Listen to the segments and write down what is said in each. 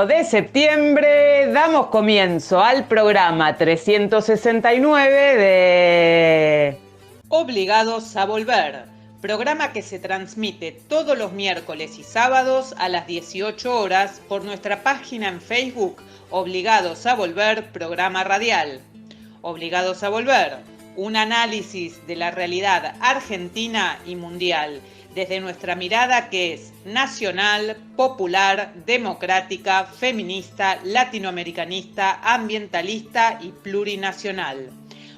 21 de septiembre damos comienzo al programa 369 de Obligados a Volver, programa que se transmite todos los miércoles y sábados a las 18 horas por nuestra página en Facebook Obligados a Volver, programa radial. Obligados a Volver, un análisis de la realidad argentina y mundial, desde nuestra mirada que es nacional, popular, democrática, feminista, latinoamericanista, ambientalista y plurinacional.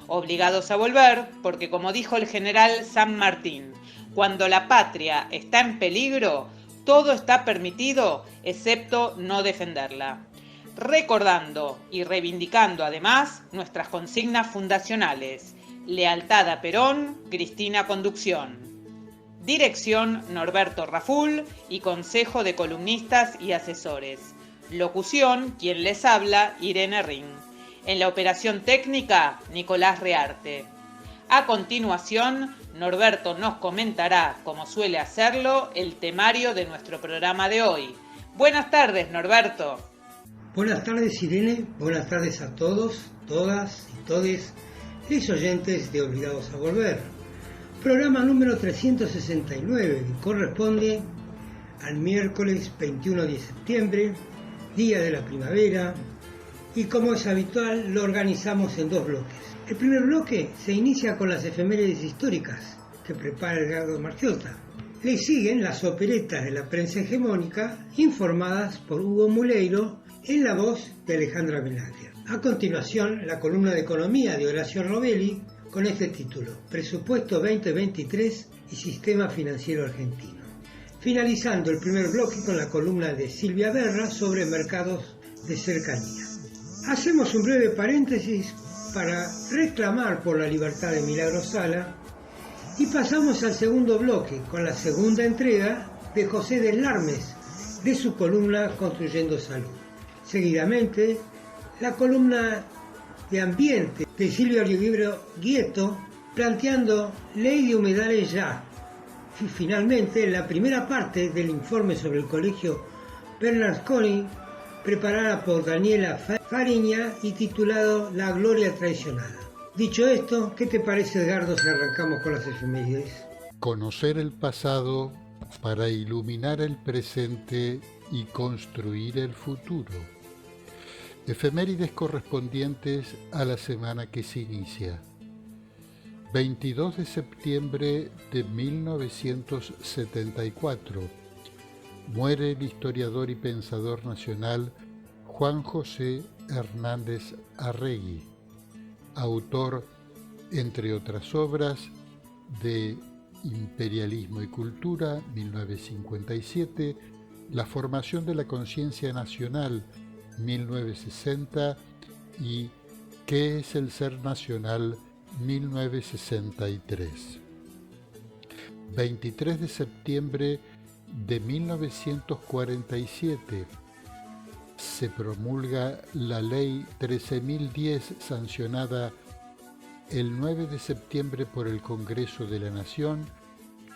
Obligados a volver porque, como dijo el general San Martín, cuando la patria está en peligro, todo está permitido excepto no defenderla. Recordando y reivindicando además nuestras consignas fundacionales: lealtad a Perón, Cristina Conducción. Dirección Norberto Raful y Consejo de Columnistas y Asesores. Locución, quien les habla, Irene Ring. En la operación técnica, Nicolás Rearte. A continuación, Norberto nos comentará, como suele hacerlo, el temario de nuestro programa de hoy. Buenas tardes, Norberto. Buenas tardes, Irene. Buenas tardes a todos, todas y todes, los oyentes de Obligados a Volver. Programa número 369, que corresponde al miércoles 21 de septiembre, día de la primavera, y como es habitual, lo organizamos en dos bloques. El primer bloque se inicia con las efemérides históricas que prepara Edgardo Marchiota. Le siguen las operetas de la prensa hegemónica, informadas por Hugo Muleiro en la voz de Alejandra Benaglia. A continuación, la columna de economía de Horacio Rovelli, con este título: Presupuesto 2023 y Sistema Financiero Argentino. Finalizando el primer bloque con la columna de Silvia Berra sobre mercados de cercanía. Hacemos un breve paréntesis para reclamar por la libertad de Milagro Sala y pasamos al segundo bloque con la segunda entrega de José Deslarmes de su columna Construyendo Salud. Seguidamente, la columna de Ambiente de Silvia Olivero Guieto, planteando Ley de Humedales ya. Y finalmente, la primera parte del informe sobre el colegio Bernasconi, preparada por Daniela Fariña y titulado La Gloria Traicionada. Dicho esto, ¿qué te parece, Edgardo, si arrancamos con las efemérides? Conocer el pasado para iluminar el presente y construir el futuro. Efemérides correspondientes a la semana que se inicia. 22 de septiembre de 1974. Muere el historiador y pensador nacional Juan José Hernández Arregui, autor, entre otras obras, de Imperialismo y Cultura, 1957, La formación de la conciencia nacional, 1960, y ¿Qué es el ser nacional?, 1963. 23 de septiembre de 1947 se promulga la Ley 13.010, sancionada el 9 de septiembre por el Congreso de la Nación,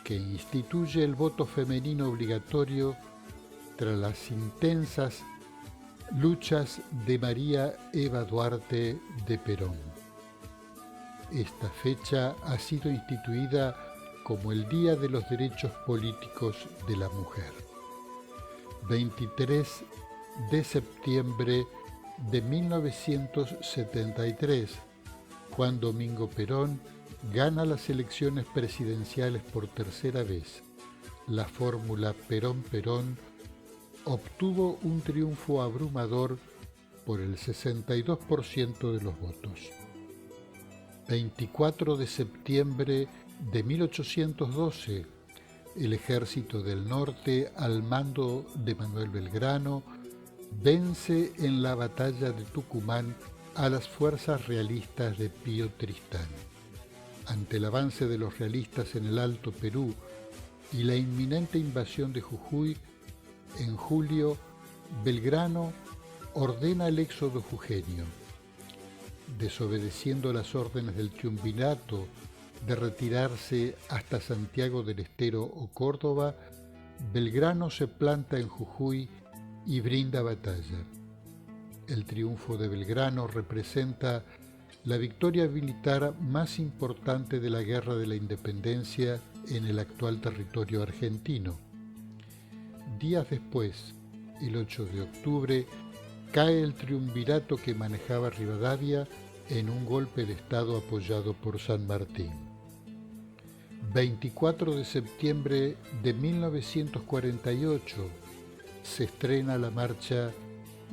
que instituye el voto femenino obligatorio tras las intensas luchas de María Eva Duarte de Perón. Esta fecha ha sido instituida como el Día de los Derechos Políticos de la Mujer. 23 de septiembre de 1973, Juan Domingo Perón gana las elecciones presidenciales por tercera vez. La fórmula Perón-Perón obtuvo un triunfo abrumador por el 62% de los votos. 24 de septiembre de 1812, el Ejército del Norte, al mando de Manuel Belgrano, vence en la batalla de Tucumán a las fuerzas realistas de Pío Tristán. Ante el avance de los realistas en el Alto Perú y la inminente invasión de Jujuy, en julio, Belgrano ordena el éxodo jujeño. Desobedeciendo las órdenes del triunvirato de retirarse hasta Santiago del Estero o Córdoba, Belgrano se planta en Jujuy y brinda batalla. El triunfo de Belgrano representa la victoria militar más importante de la Guerra de la Independencia en el actual territorio argentino. Días después, el 8 de octubre, cae el triunvirato que manejaba Rivadavia en un golpe de Estado apoyado por San Martín. 24 de septiembre de 1948 se estrena la marcha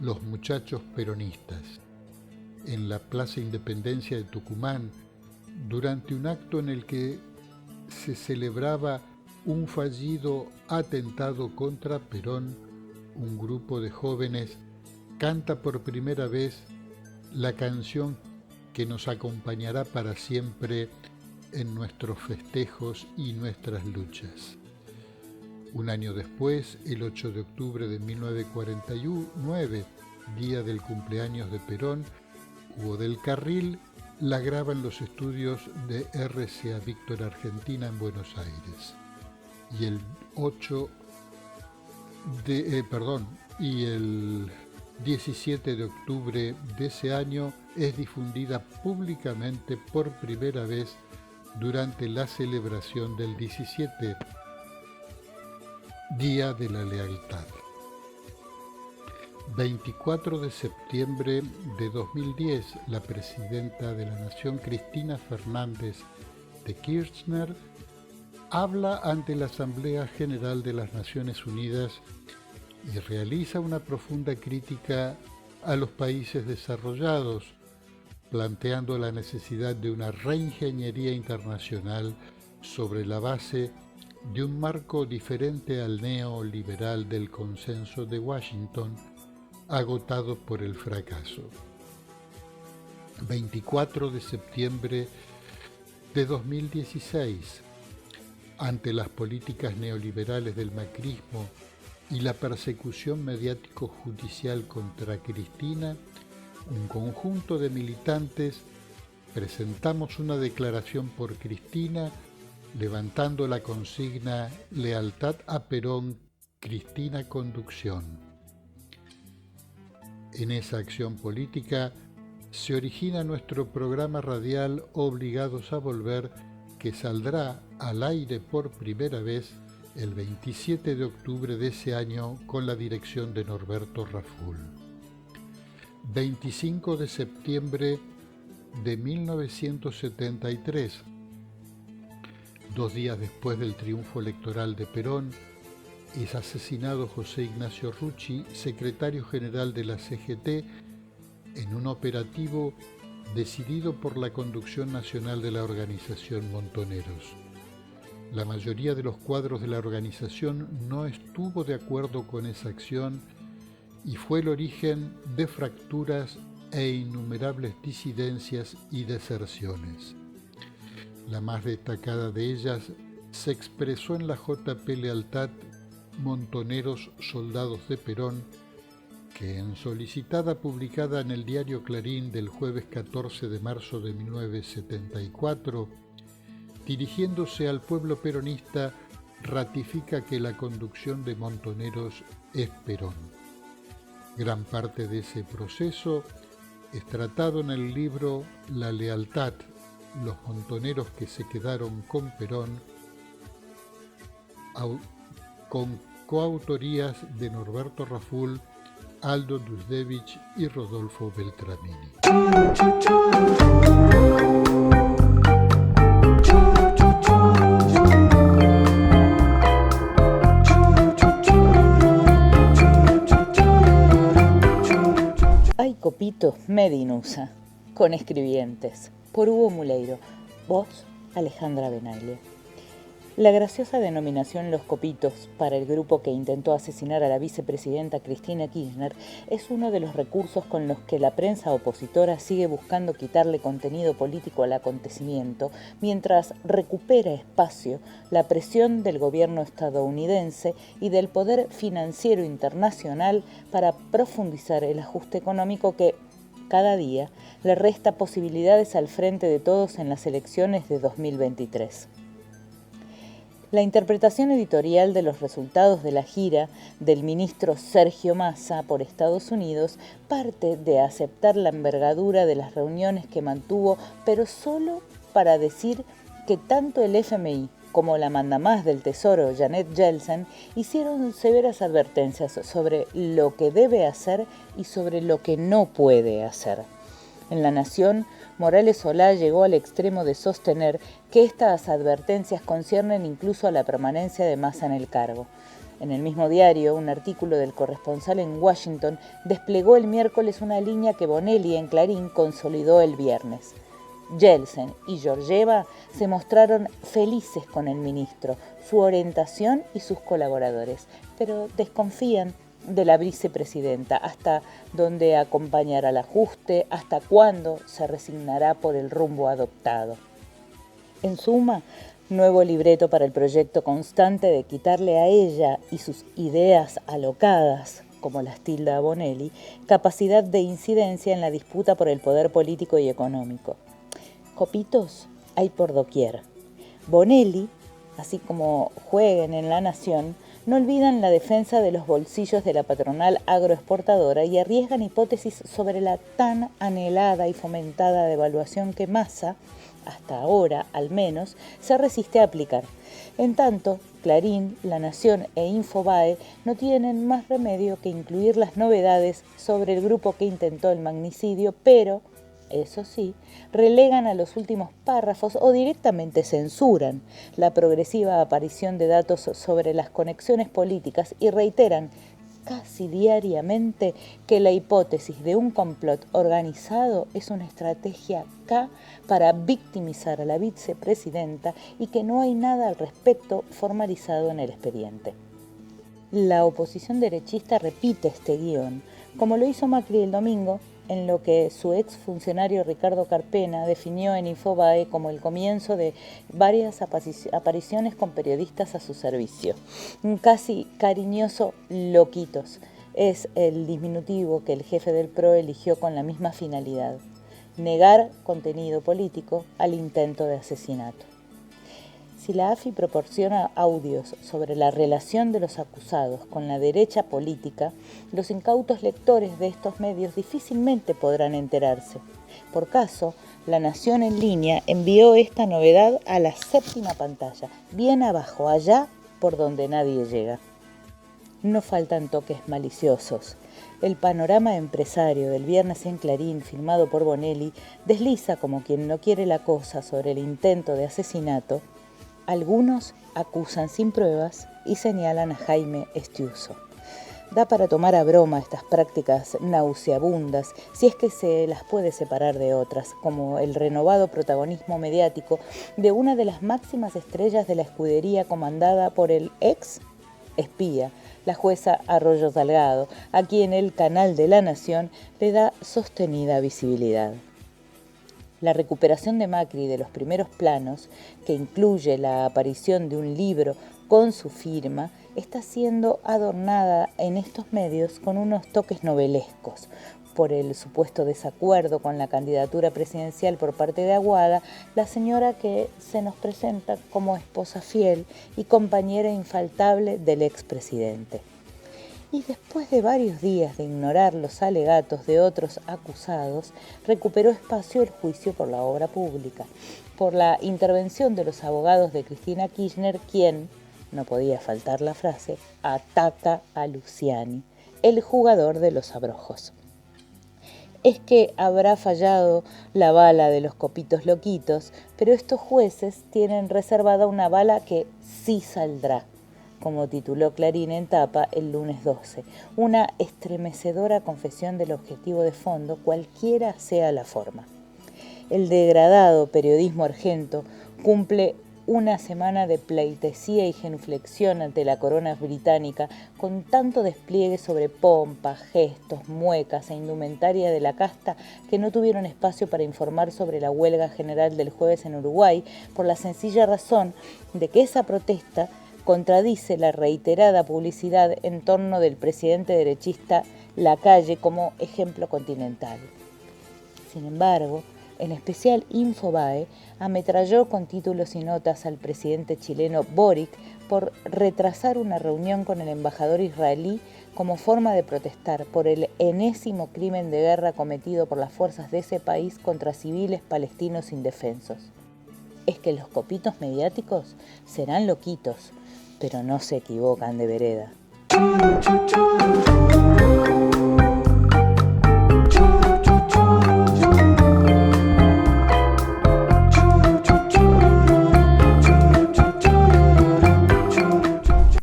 Los Muchachos Peronistas en la Plaza Independencia de Tucumán, durante un acto en el que se celebraba un fallido atentado contra Perón. Un grupo de jóvenes canta por primera vez la canción que nos acompañará para siempre en nuestros festejos y nuestras luchas. Un año después, el 8 de octubre de 1949, día del cumpleaños de Perón, Hugo del Carril la graba en los estudios de RCA Víctor Argentina en Buenos Aires. Y el 17 de octubre de ese año es difundida públicamente por primera vez durante la celebración del 17 Día de la Lealtad. 24 de septiembre de 2010, la presidenta de la Nación, Cristina Fernández de Kirchner, habla ante la Asamblea General de las Naciones Unidas y realiza una profunda crítica a los países desarrollados, planteando la necesidad de una reingeniería internacional sobre la base de un marco diferente al neoliberal del consenso de Washington, agotado por el fracaso. 24 de septiembre de 2016, ante las políticas neoliberales del macrismo y la persecución mediático-judicial contra Cristina, un conjunto de militantes presentamos una declaración por Cristina, levantando la consigna Lealtad a Perón, Cristina Conducción. En esa acción política se origina nuestro programa radial Obligados a Volver, que saldrá al aire por primera vez el 27 de octubre de ese año con la dirección de Norberto Raful. 25 de septiembre de 1973, 2 días después del triunfo electoral de Perón, es asesinado José Ignacio Rucci, secretario general de la CGT, en un operativo decidido por la conducción nacional de la organización Montoneros. La mayoría de los cuadros de la organización no estuvo de acuerdo con esa acción y fue el origen de fracturas e innumerables disidencias y deserciones. La más destacada de ellas se expresó en la JP Lealtad Montoneros Soldados de Perón, que en solicitada publicada en el diario Clarín del jueves 14 de marzo de 1974, dirigiéndose al pueblo peronista, ratifica que la conducción de Montoneros es Perón. Gran parte de ese proceso es tratado en el libro La Lealtad, los montoneros que se quedaron con Perón, con coautorías de Norberto Raful, Aldo Dusdevich y Rodolfo Beltramini. Hay copito Medinusa, con escribientes, por Hugo Muleiro, voz Alejandra Benaglia. La graciosa denominación Los Copitos para el grupo que intentó asesinar a la vicepresidenta Cristina Kirchner es uno de los recursos con los que la prensa opositora sigue buscando quitarle contenido político al acontecimiento, mientras recupera espacio la presión del gobierno estadounidense y del poder financiero internacional para profundizar el ajuste económico que, cada día, le resta posibilidades al frente de todos en las elecciones de 2023. La interpretación editorial de los resultados de la gira del ministro Sergio Massa por Estados Unidos parte de aceptar la envergadura de las reuniones que mantuvo, pero solo para decir que tanto el FMI como la mandamás del Tesoro, Janet Yellen, hicieron severas advertencias sobre lo que debe hacer y sobre lo que no puede hacer. En La Nación, Morales Solá llegó al extremo de sostener que estas advertencias conciernen incluso a la permanencia de Massa en el cargo. En el mismo diario, un artículo del corresponsal en Washington desplegó el miércoles una línea que Bonelli en Clarín consolidó el viernes. Yeltsin y Georgieva se mostraron felices con el ministro, su orientación y sus colaboradores, pero desconfían de la vicepresidenta, hasta dónde acompañará el ajuste, hasta cuándo se resignará por el rumbo adoptado. En suma, nuevo libreto para el proyecto constante de quitarle a ella y sus ideas alocadas, como las tilda Bonelli, capacidad de incidencia en la disputa por el poder político y económico. Copitos hay por doquier. Bonelli, así como Jueguen en La Nación, no olvidan la defensa de los bolsillos de la patronal agroexportadora y arriesgan hipótesis sobre la tan anhelada y fomentada devaluación que Massa, hasta ahora al menos, se resiste a aplicar. En tanto, Clarín, La Nación e Infobae no tienen más remedio que incluir las novedades sobre el grupo que intentó el magnicidio, pero, eso sí, relegan a los últimos párrafos o directamente censuran la progresiva aparición de datos sobre las conexiones políticas y reiteran casi diariamente que la hipótesis de un complot organizado es una estrategia K para victimizar a la vicepresidenta y que no hay nada al respecto formalizado en el expediente. La oposición derechista repite este guión, como lo hizo Macri el domingo, en lo que su exfuncionario Ricardo Carpena definió en Infobae como el comienzo de varias apariciones con periodistas a su servicio. Un casi cariñoso loquitos es el diminutivo que el jefe del PRO eligió con la misma finalidad: negar contenido político al intento de asesinato. Si la AFI proporciona audios sobre la relación de los acusados con la derecha política, los incautos lectores de estos medios difícilmente podrán enterarse. Por caso, La Nación en línea envió esta novedad a la séptima pantalla, bien abajo, allá por donde nadie llega. No faltan toques maliciosos. El panorama empresario del viernes en Clarín, firmado por Bonelli, desliza como quien no quiere la cosa sobre el intento de asesinato. Algunos acusan sin pruebas y señalan a Jaime Estiuso. Da para tomar a broma estas prácticas nauseabundas, si es que se las puede separar de otras, como el renovado protagonismo mediático de una de las máximas estrellas de la escudería comandada por el ex espía, la jueza Arroyo Salgado, a quien el canal de La Nación le da sostenida visibilidad. La recuperación de Macri de los primeros planos, que incluye la aparición de un libro con su firma, está siendo adornada en estos medios con unos toques novelescos. Por el supuesto desacuerdo con la candidatura presidencial por parte de Aguada, la señora que se nos presenta como esposa fiel y compañera infaltable del expresidente. Y después de varios días de ignorar los alegatos de otros acusados, recuperó espacio el juicio por la obra pública, por la intervención de los abogados de Cristina Kirchner, quien, no podía faltar la frase, ataca a Luciani, el jugador de los abrojos. Es que habrá fallado la bala de los copitos loquitos, pero estos jueces tienen reservada una bala que sí saldrá, como tituló Clarín en tapa el lunes 12, una estremecedora confesión del objetivo de fondo, cualquiera sea la forma. El degradado periodismo argento cumple una semana de pleitesía y genuflexión ante la corona británica, con tanto despliegue sobre pompa, gestos, muecas e indumentaria de la casta que no tuvieron espacio para informar sobre la huelga general del jueves en Uruguay, por la sencilla razón de que esa protesta contradice la reiterada publicidad en torno del presidente derechista Lacalle como ejemplo continental. Sin embargo, en especial Infobae, ametralló con títulos y notas al presidente chileno Boric por retrasar una reunión con el embajador israelí como forma de protestar por el enésimo crimen de guerra cometido por las fuerzas de ese país contra civiles palestinos indefensos. Es que los copitos mediáticos serán loquitos, pero no se equivocan de vereda.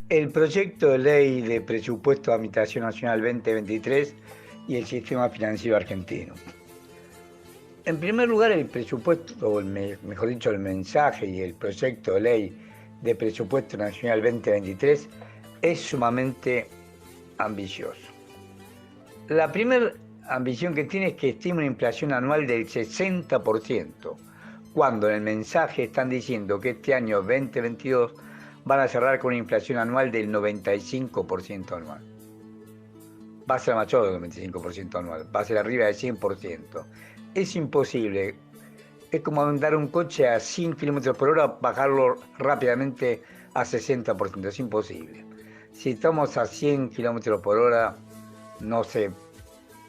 El proyecto de ley de presupuesto de Administración Nacional 2023 y el sistema financiero argentino. En primer lugar, el presupuesto, o mejor dicho, el mensaje y el proyecto de ley de presupuesto nacional 2023 es sumamente ambicioso. La primera ambición que tiene es que estima una inflación anual del 60%, cuando en el mensaje están diciendo que este año 2022 van a cerrar con una inflación anual del 95% anual. Va a ser mayor del 95% anual, va a ser arriba del 100%. Es imposible. Es como andar un coche a 100 km por hora, bajarlo rápidamente a 60%. Es imposible. Si estamos a 100 km por hora, no se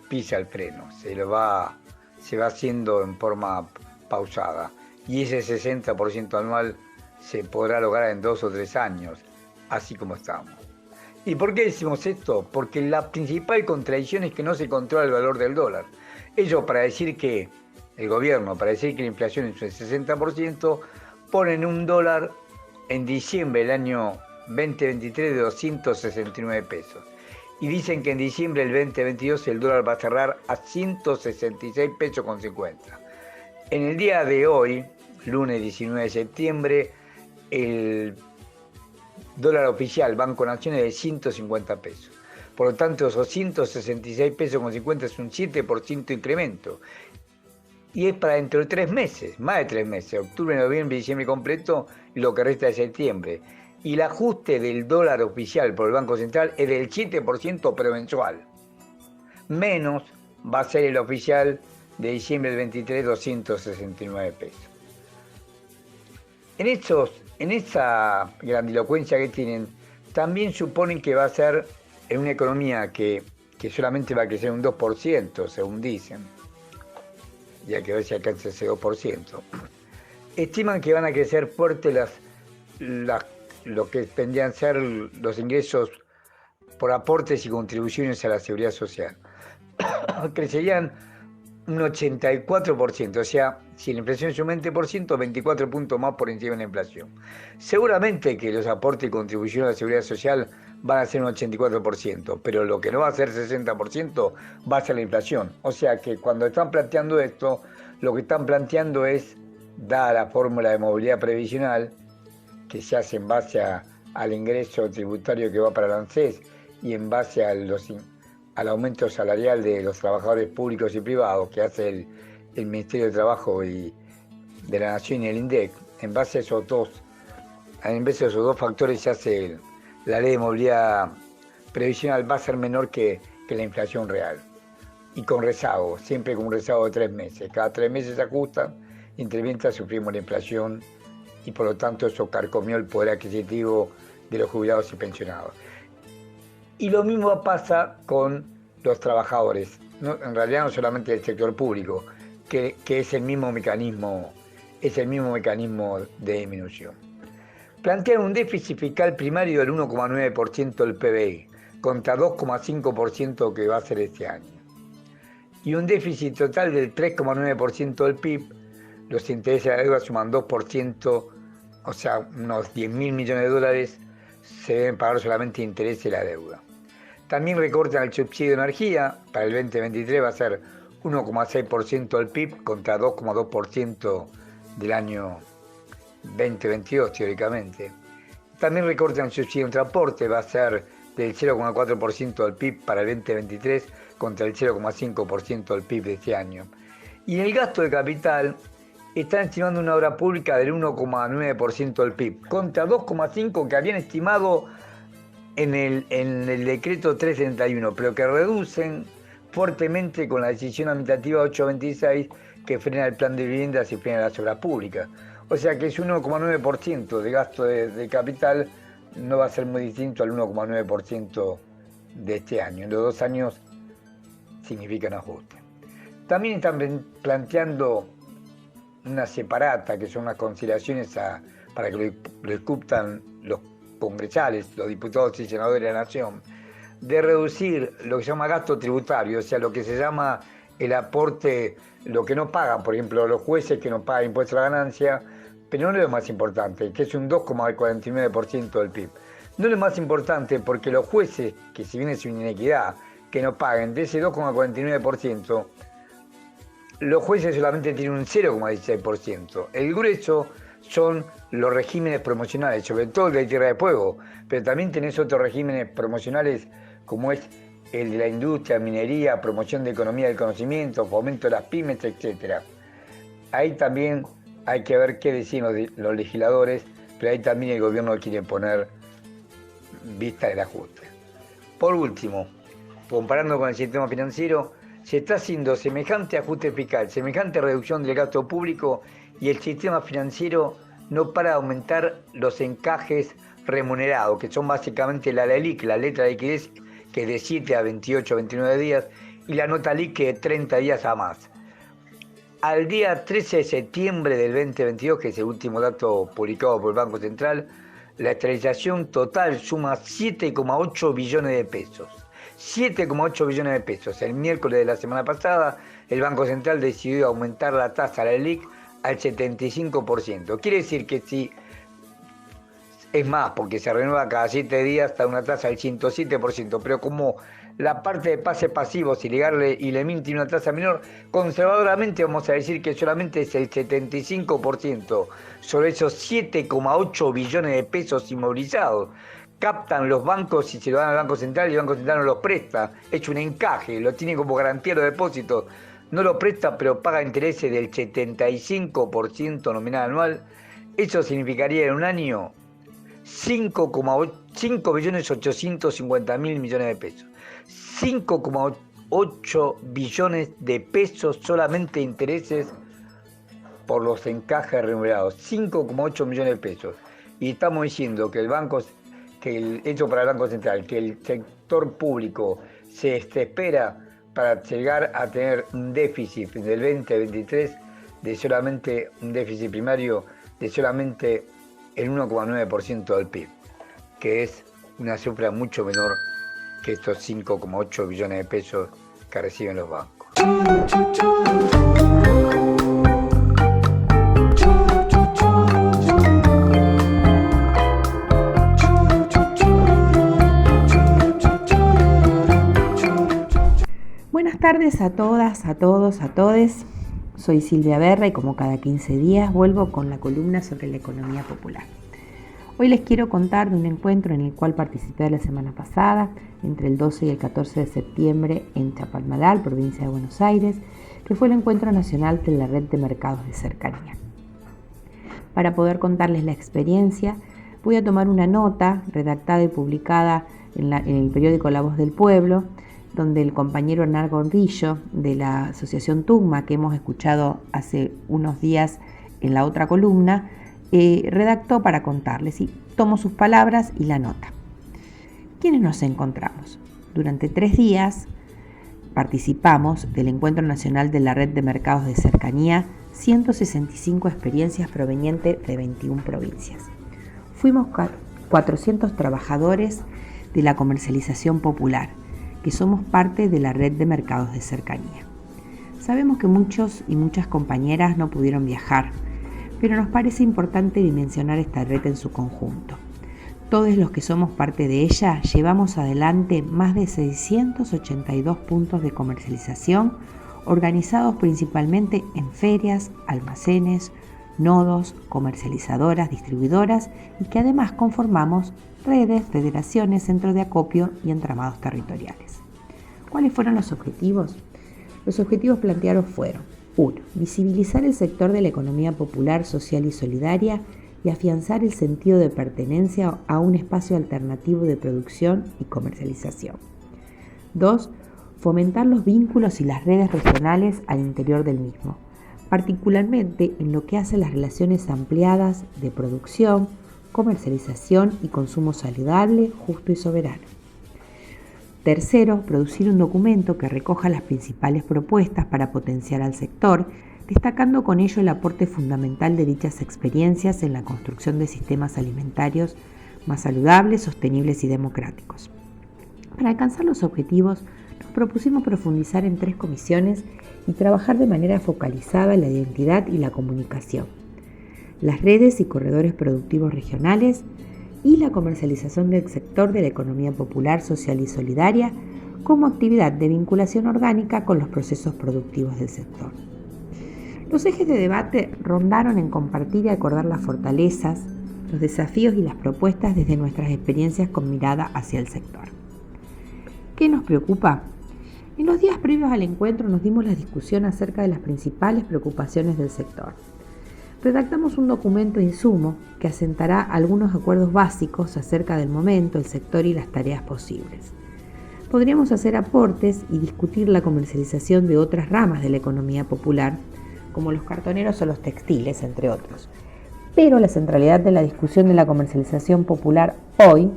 pisa el freno, se va haciendo en forma pausada. Y ese 60% anual se podrá lograr en 2 o 3 años, así como estamos. ¿Y por qué decimos esto? Porque la principal contradicción es que no se controla el valor del dólar. Ellos, el gobierno, para decir que la inflación es el 60%, ponen un dólar en diciembre del año 2023 de 269 pesos. Y dicen que en diciembre del 2022 el dólar va a cerrar a 166 pesos con 50. En el día de hoy, lunes 19 de septiembre, el dólar oficial Banco Nación es de 150 pesos. Por lo tanto, esos 166 pesos con 50 es un 7% incremento. Y es para dentro de 3 meses, más de 3 meses, octubre, noviembre, diciembre completo y lo que resta de septiembre. Y el ajuste del dólar oficial por el Banco Central es del 7% pero mensual. Menos va a ser el oficial de diciembre del 23, 269 pesos. En esa grandilocuencia que tienen, también suponen que va a ser en una economía que solamente va a crecer un 2%, según dicen, ya que a ver si alcanza ese 2%. Estiman que van a crecer fuerte lo que tendrían ser los ingresos por aportes y contribuciones a la seguridad social. Crecerían un 84%, o sea, si la inflación es un 20%, 24 puntos más por encima de la inflación. Seguramente que los aportes y contribuciones a la seguridad social van a ser un 84%, pero lo que no va a ser 60% va a ser la inflación. O sea que cuando están planteando esto, lo que están planteando es, dada la fórmula de movilidad previsional, que se hace en base al ingreso tributario que va para el ANSES y en base al aumento salarial de los trabajadores públicos y privados que hace el Ministerio de Trabajo y de la Nación y el INDEC, en base a esos dos factores se hace la ley de movilidad previsional, va a ser menor que la inflación real. Y con rezago, siempre con un rezago de 3 meses. Cada 3 meses se ajustan, y entre mientras sufrimos la inflación y por lo tanto eso carcomió el poder adquisitivo de los jubilados y pensionados. Y lo mismo pasa con los trabajadores, en realidad no solamente del sector público, que es el mismo mecanismo de disminución. Plantean un déficit fiscal primario del 1,9% del PBI, contra 2,5% que va a ser este año. Y un déficit total del 3,9% del PIB, los intereses de la deuda suman 2%, o sea, unos 10.000 millones de dólares se deben pagar solamente intereses de la deuda. También recortan el subsidio de energía, para el 2023 va a ser 1,6% del PIB contra 2,2% del año 2022 teóricamente. También recortan el subsidio en transporte, va a ser del 0,4% del PIB para el 2023 contra el 0,5% del PIB de este año. Y en el gasto de capital están estimando una obra pública del 1,9% del PIB, contra 2,5% que habían estimado en el decreto 331, pero que reducen fuertemente con la decisión administrativa 826, que frena el plan de viviendas y frena las obras públicas. O sea que ese 1,9% de gasto de capital no va a ser muy distinto al 1,9% de este año. En los 2 años significan ajuste. También están planteando una separata, que son unas consideraciones para que lo discutan los congresales, los diputados y senadores de la Nación, de reducir lo que se llama gasto tributario, o sea, lo que se llama el aporte, lo que no pagan, por ejemplo, los jueces que no pagan impuestos a la ganancia, pero no es lo más importante, que es un 2,49% del PIB. No es lo más importante porque los jueces, que si bien es una inequidad, que no paguen de ese 2,49%, los jueces solamente tienen un 0,16%. El grueso son los regímenes promocionales, sobre todo el de Tierra de Fuego, pero también tenés otros regímenes promocionales como es el de la industria, minería, promoción de economía del conocimiento, fomento de las pymes, etc. Ahí también hay que ver qué deciden los legisladores, pero ahí también el gobierno quiere poner vista del ajuste. Por último, comparando con el sistema financiero, se está haciendo semejante ajuste fiscal, semejante reducción del gasto público y el sistema financiero no para de aumentar los encajes remunerados, que son básicamente la LELIQ, la letra de liquidez, que es de 7 a 28, 29 días, y la nota LIC, que es de 30 días a más. Al día 13 de septiembre del 2022, que es el último dato publicado por el Banco Central, la esterilización total suma 7,8 billones de pesos. 7,8 billones de pesos. El miércoles de la semana pasada, el Banco Central decidió aumentar la tasa de la LELIQ al 75%. Quiere decir que si es más, porque se renueva cada 7 días hasta una tasa del 107%, pero como la parte de pase pasivo, si ligarle y le tiene una tasa menor, conservadoramente vamos a decir que solamente es el 75% sobre esos 7,8 billones de pesos inmovilizados. Captan los bancos y se lo dan al Banco Central y el Banco Central no los presta, es un encaje, lo tiene como garantía los depósitos, no lo presta pero paga intereses del 75% nominal anual. Eso significaría en un año 5.850.000 millones de pesos. 5,8 billones de pesos solamente intereses por los encajes remunerados. 5,8 millones de pesos. Y estamos diciendo que hecho para el Banco Central, que el sector público se espera para llegar a tener un déficit del 2023 de solamente un déficit primario de solamente el 1,9% del PIB, que es una cifra mucho menor que estos 5,8 billones de pesos que reciben los bancos. Buenas tardes a todas, a todos, a todes. Soy Silvia Berra y como cada 15 días vuelvo con la columna sobre la economía popular. Hoy les quiero contar de un encuentro en el cual participé la semana pasada, entre el 12 y el 14 de septiembre en Chapalmalal, provincia de Buenos Aires, que fue el Encuentro Nacional de la Red de Mercados de Cercanía. Para poder contarles la experiencia, voy a tomar una nota redactada y publicada en el periódico La Voz del Pueblo, donde el compañero Hernán Gordillo de la Asociación TUCMA, que hemos escuchado hace unos días en la otra columna, redactó para contarles, y tomo sus palabras y la nota. ¿Quiénes nos encontramos? Durante 3 días participamos del Encuentro Nacional de la Red de Mercados de Cercanía, 165 experiencias provenientes de 21 provincias. Fuimos 400 trabajadores de la comercialización popular, que somos parte de la Red de Mercados de Cercanía. Sabemos que muchos y muchas compañeras no pudieron viajar, pero nos parece importante dimensionar esta red en su conjunto. Todos los que somos parte de ella llevamos adelante más de 682 puntos de comercialización organizados principalmente en ferias, almacenes, nodos, comercializadoras, distribuidoras y que además conformamos redes, federaciones, centros de acopio y entramados territoriales. ¿Cuáles fueron los objetivos? Los objetivos planteados fueron: 1. Visibilizar el sector de la economía popular, social y solidaria y afianzar el sentido de pertenencia a un espacio alternativo de producción y comercialización. 2. Fomentar los vínculos y las redes regionales al interior del mismo, particularmente en lo que hace a las relaciones ampliadas de producción, comercialización y consumo saludable, justo y soberano. Tercero, producir un documento que recoja las principales propuestas para potenciar al sector, destacando con ello el aporte fundamental de dichas experiencias en la construcción de sistemas alimentarios más saludables, sostenibles y democráticos. Para alcanzar los objetivos, nos propusimos profundizar en 3 comisiones y trabajar de manera focalizada en la identidad y la comunicación, las redes y corredores productivos regionales y la comercialización del sector de la economía popular, social y solidaria como actividad de vinculación orgánica con los procesos productivos del sector. Los ejes de debate rondaron en compartir y acordar las fortalezas, los desafíos y las propuestas desde nuestras experiencias con mirada hacia el sector. ¿Qué nos preocupa? En los días previos al encuentro nos dimos la discusión acerca de las principales preocupaciones del sector. Redactamos un documento insumo que asentará algunos acuerdos básicos acerca del momento, el sector y las tareas posibles. Podríamos hacer aportes y discutir la comercialización de otras ramas de la economía popular, como los cartoneros o los textiles, entre otros. Pero la centralidad de la discusión de la comercialización popular hoy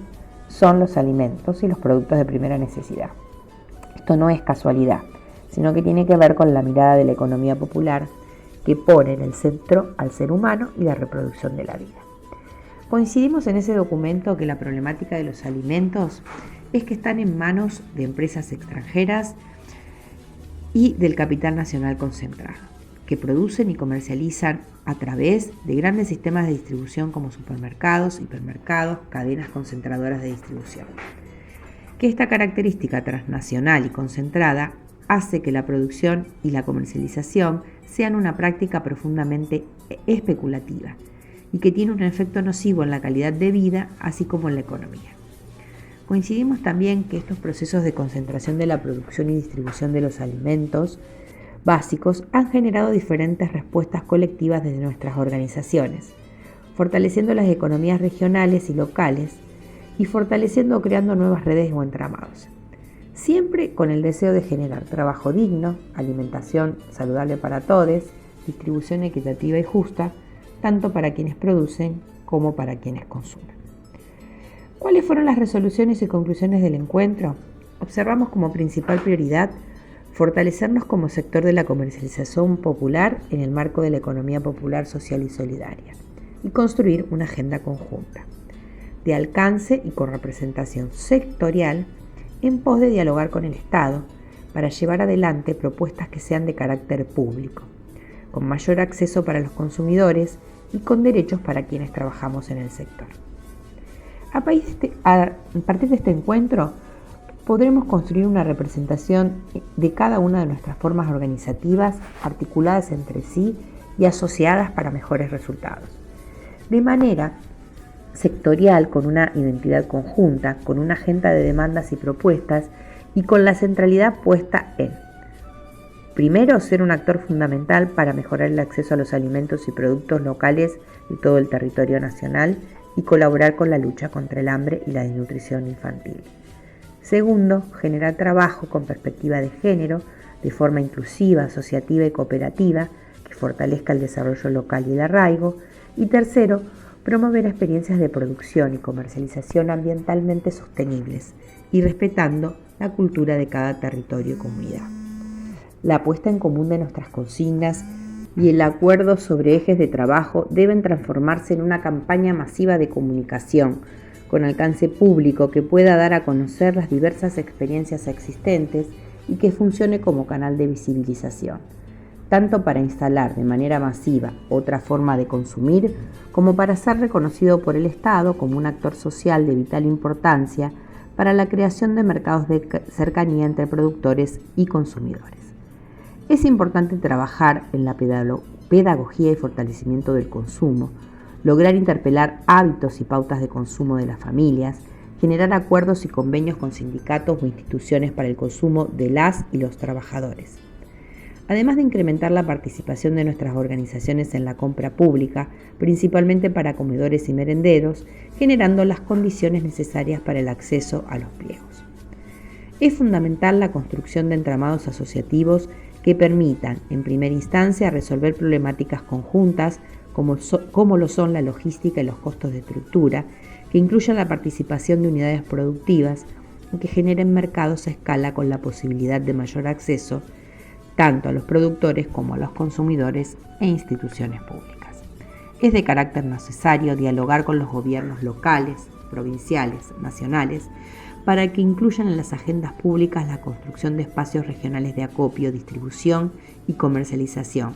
son los alimentos y los productos de primera necesidad. Esto no es casualidad, sino que tiene que ver con la mirada de la economía popular que pone en el centro al ser humano y la reproducción de la vida. Coincidimos en ese documento que la problemática de los alimentos es que están en manos de empresas extranjeras y del capital nacional concentrado, que producen y comercializan a través de grandes sistemas de distribución como supermercados, hipermercados, cadenas concentradoras de distribución. Que esta característica transnacional y concentrada hace que la producción y la comercialización sean una práctica profundamente especulativa y que tiene un efecto nocivo en la calidad de vida, así como en la economía. Coincidimos también que estos procesos de concentración de la producción y distribución de los alimentos básicos han generado diferentes respuestas colectivas desde nuestras organizaciones, fortaleciendo las economías regionales y locales y fortaleciendo o creando nuevas redes o entramados. Siempre con el deseo de generar trabajo digno, alimentación saludable para todos, distribución equitativa y justa, tanto para quienes producen como para quienes consumen. ¿Cuáles fueron las resoluciones y conclusiones del encuentro? Observamos como principal prioridad fortalecernos como sector de la comercialización popular en el marco de la economía popular, social y solidaria y construir una agenda conjunta, de alcance y con representación sectorial en pos de dialogar con el Estado para llevar adelante propuestas que sean de carácter público, con mayor acceso para los consumidores y con derechos para quienes trabajamos en el sector. A partir de este encuentro, podremos construir una representación de cada una de nuestras formas organizativas articuladas entre sí y asociadas para mejores resultados. De manera sectorial, con una identidad conjunta, con una agenda de demandas y propuestas y con la centralidad puesta en: primero, ser un actor fundamental para mejorar el acceso a los alimentos y productos locales de todo el territorio nacional y colaborar con la lucha contra el hambre y la desnutrición infantil. Segundo, generar trabajo con perspectiva de género de forma inclusiva, asociativa y cooperativa que fortalezca el desarrollo local y el arraigo. Y tercero, promover experiencias de producción y comercialización ambientalmente sostenibles y respetando la cultura de cada territorio y comunidad. La puesta en común de nuestras consignas y el acuerdo sobre ejes de trabajo deben transformarse en una campaña masiva de comunicación con alcance público que pueda dar a conocer las diversas experiencias existentes y que funcione como canal de visibilización, tanto para instalar de manera masiva otra forma de consumir, como para ser reconocido por el Estado como un actor social de vital importancia para la creación de mercados de cercanía entre productores y consumidores. Es importante trabajar en la pedagogía y fortalecimiento del consumo, lograr interpelar hábitos y pautas de consumo de las familias, generar acuerdos y convenios con sindicatos o instituciones para el consumo de las y los trabajadores. Además de incrementar la participación de nuestras organizaciones en la compra pública, principalmente para comedores y merenderos, generando las condiciones necesarias para el acceso a los pliegos. Es fundamental la construcción de entramados asociativos que permitan, en primera instancia, resolver problemáticas conjuntas como lo son la logística y los costos de estructura, que incluyan la participación de unidades productivas y que generen mercados a escala con la posibilidad de mayor acceso tanto a los productores como a los consumidores e instituciones públicas. Es de carácter necesario dialogar con los gobiernos locales, provinciales, nacionales, para que incluyan en las agendas públicas la construcción de espacios regionales de acopio, distribución y comercialización,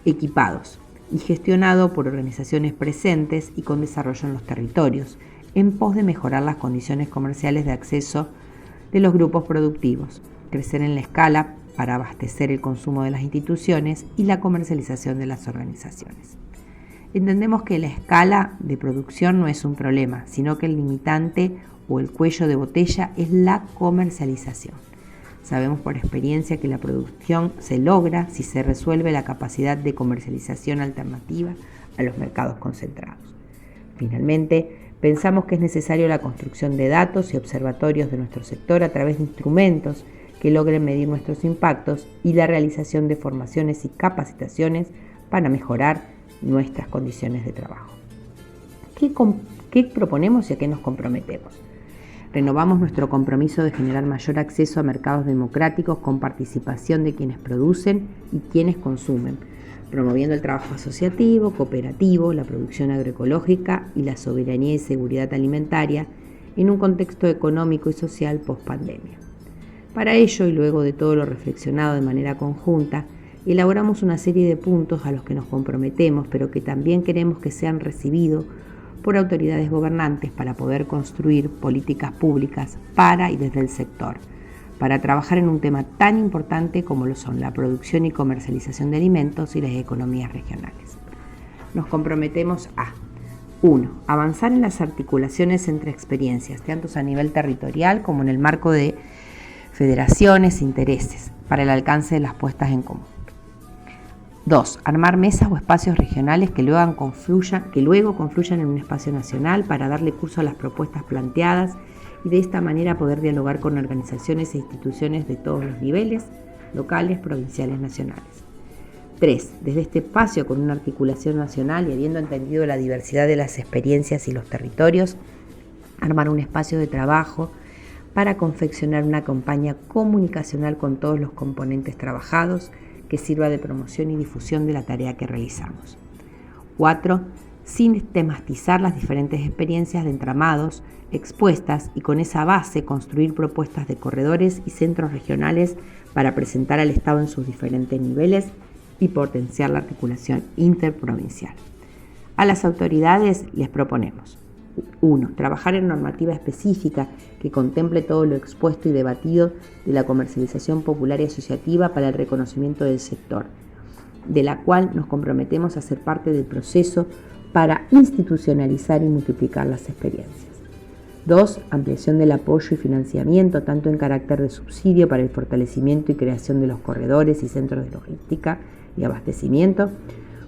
equipados y gestionado por organizaciones presentes y con desarrollo en los territorios, en pos de mejorar las condiciones comerciales de acceso de los grupos productivos, crecer en la escala para abastecer el consumo de las instituciones y la comercialización de las organizaciones. Entendemos que la escala de producción no es un problema, sino que el limitante o el cuello de botella es la comercialización. Sabemos por experiencia que la producción se logra si se resuelve la capacidad de comercialización alternativa a los mercados concentrados. Finalmente, pensamos que es necesario la construcción de datos y observatorios de nuestro sector a través de instrumentos que logren medir nuestros impactos y la realización de formaciones y capacitaciones para mejorar nuestras condiciones de trabajo. ¿Qué proponemos y a qué nos comprometemos? Renovamos nuestro compromiso de generar mayor acceso a mercados democráticos con participación de quienes producen y quienes consumen, promoviendo el trabajo asociativo, cooperativo, la producción agroecológica y la soberanía y seguridad alimentaria en un contexto económico y social post-pandemia. Para ello, y luego de todo lo reflexionado de manera conjunta, elaboramos una serie de puntos a los que nos comprometemos, pero que también queremos que sean recibidos por autoridades gobernantes para poder construir políticas públicas para y desde el sector, para trabajar en un tema tan importante como lo son la producción y comercialización de alimentos y las economías regionales. Nos comprometemos a 1. Avanzar en las articulaciones entre experiencias, tanto a nivel territorial como en el marco de federaciones e intereses, para el alcance de las puestas en común. 2. Armar mesas o espacios regionales que luego confluyan en un espacio nacional para darle curso a las propuestas planteadas y de esta manera poder dialogar con organizaciones e instituciones de todos los niveles, locales, provinciales, nacionales. 3. Desde este espacio, con una articulación nacional y habiendo entendido la diversidad de las experiencias y los territorios, armar un espacio de trabajo para confeccionar una campaña comunicacional con todos los componentes trabajados que sirva de promoción y difusión de la tarea que realizamos. 4. Sistematizar las diferentes experiencias de entramados expuestas y con esa base construir propuestas de corredores y centros regionales para presentar al Estado en sus diferentes niveles y potenciar la articulación interprovincial. A las autoridades les proponemos 1. Trabajar en normativa específica que contemple todo lo expuesto y debatido de la comercialización popular y asociativa para el reconocimiento del sector, de la cual nos comprometemos a ser parte del proceso para institucionalizar y multiplicar las experiencias. 2. Ampliación del apoyo y financiamiento, tanto en carácter de subsidio para el fortalecimiento y creación de los corredores y centros de logística y abastecimiento,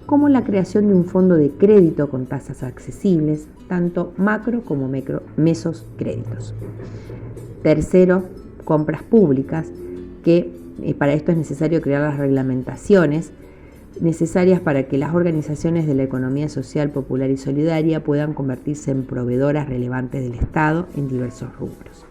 como la creación de un fondo de crédito con tasas accesibles, tanto macro como mesos créditos. 3. Compras públicas, que para esto es necesario crear las reglamentaciones necesarias para que las organizaciones de la economía social, popular y solidaria puedan convertirse en proveedoras relevantes del Estado en diversos rubros.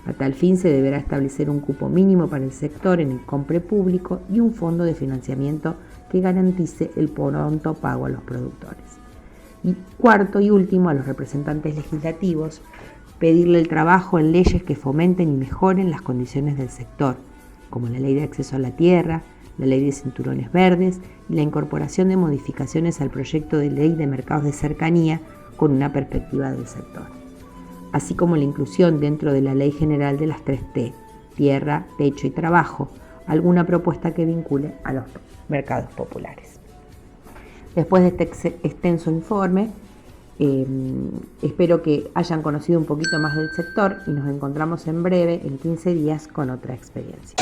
A tal fin se deberá establecer un cupo mínimo para el sector en el compre público y un fondo de financiamiento que garantice el pronto pago a los productores. Y 4 y último, a los representantes legislativos, pedirle el trabajo en leyes que fomenten y mejoren las condiciones del sector, como la Ley de Acceso a la Tierra, la Ley de Cinturones Verdes y la incorporación de modificaciones al proyecto de Ley de Mercados de Cercanía con una perspectiva del sector, así como la inclusión dentro de la Ley General de las 3T, Tierra, Techo y Trabajo, alguna propuesta que vincule a los mercados populares. Después de este extenso informe, espero que hayan conocido un poquito más del sector y nos encontramos en breve, en 15 días, con otra experiencia.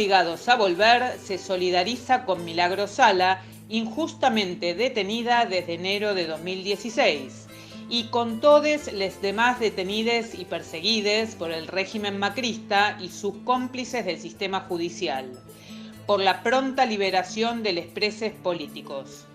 Obligados a Volver se solidariza con Milagros Sala, injustamente detenida desde enero de 2016, y con todos los demás detenidos y perseguidos por el régimen macrista y sus cómplices del sistema judicial, por la pronta liberación de los presos políticos.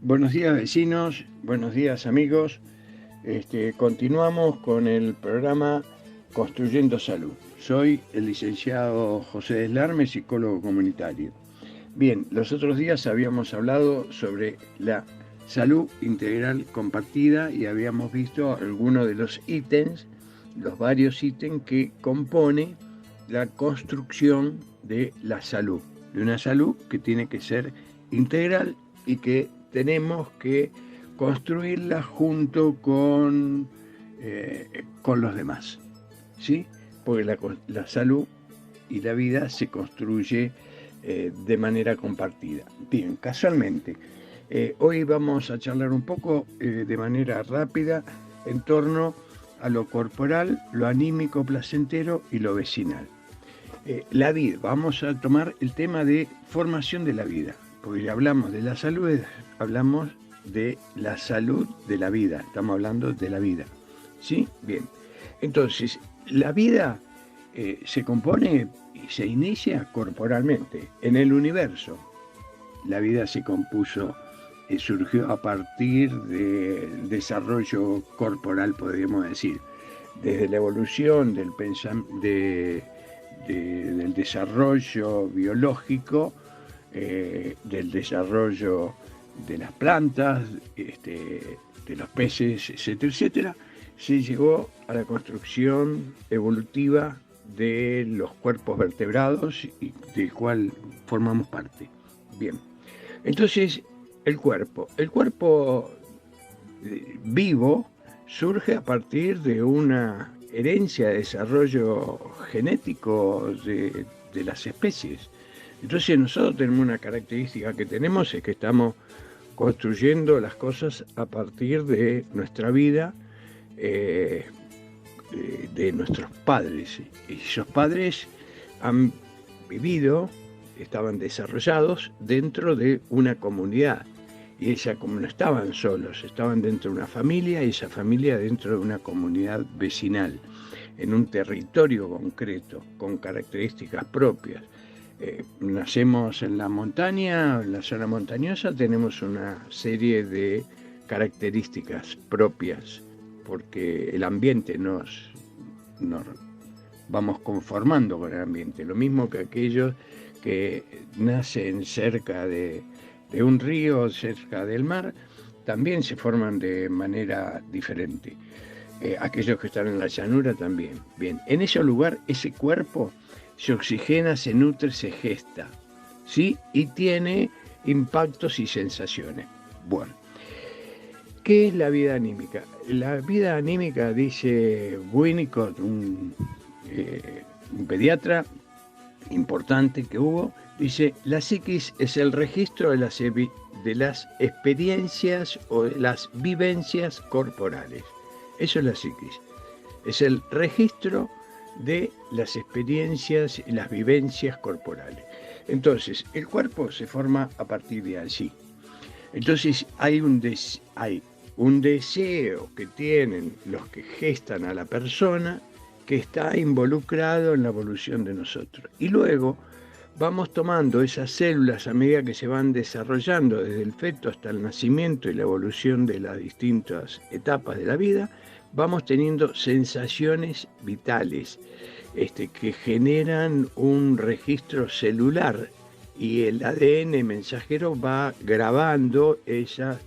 Buenos días vecinos, buenos días amigos. Continuamos con el programa Construyendo Salud. Soy el licenciado José Deslarme, psicólogo comunitario. Bien, los otros días habíamos hablado sobre la salud integral compartida y habíamos visto algunos de los ítems, los varios ítems que compone la construcción de la salud, de una salud que tiene que ser integral y que tenemos que construirla junto con los demás, ¿sí? Porque la salud y la vida se construye de manera compartida. Bien, casualmente, hoy vamos a charlar un poco de manera rápida en torno a lo corporal, lo anímico placentero y lo vecinal. La vida, vamos a tomar el tema de formación de la vida, porque ya hablamos de la salud, hablamos de la salud de la vida, estamos hablando de la vida, ¿sí? Bien, entonces, la vida se compone y se inicia corporalmente, en el universo. La vida se compuso, surgió a partir del desarrollo corporal, podríamos decir, desde la evolución del desarrollo biológico, del desarrollo de las plantas, de los peces, etcétera, etcétera, se llegó a la construcción evolutiva de los cuerpos vertebrados y del cual formamos parte. Bien, entonces el cuerpo vivo surge a partir de una herencia de desarrollo genético de las especies. Entonces nosotros tenemos una característica que tenemos, es que estamos construyendo las cosas a partir de nuestra vida, de nuestros padres. Y esos padres han vivido, estaban desarrollados dentro de una comunidad. Y como no estaban solos, estaban dentro de una familia y esa familia dentro de una comunidad vecinal, en un territorio concreto, con características propias. Nacemos en la montaña, en la zona montañosa, tenemos una serie de características propias, porque el ambiente nos vamos conformando con el ambiente, lo mismo que aquellos que nacen cerca de un río, cerca del mar, también se forman de manera diferente. Aquellos que están en la llanura también. Bien, en ese lugar, ese cuerpo se oxigena, se nutre, se gesta, ¿sí? Y tiene impactos y sensaciones. Bueno, ¿qué es la vida anímica? La vida anímica, dice Winnicott, un pediatra importante que hubo, dice: la psiquis es el registro de las experiencias o de las vivencias corporales. Eso es la psiquis. Es el registro de las experiencias y las vivencias corporales. Entonces, el cuerpo se forma a partir de allí. Entonces, hay un deseo que tienen los que gestan a la persona, que está involucrado en la evolución de nosotros. Y luego vamos tomando esas células a medida que se van desarrollando desde el feto hasta el nacimiento y la evolución de las distintas etapas de la vida, vamos teniendo sensaciones vitales que generan un registro celular y el ADN mensajero va grabando esas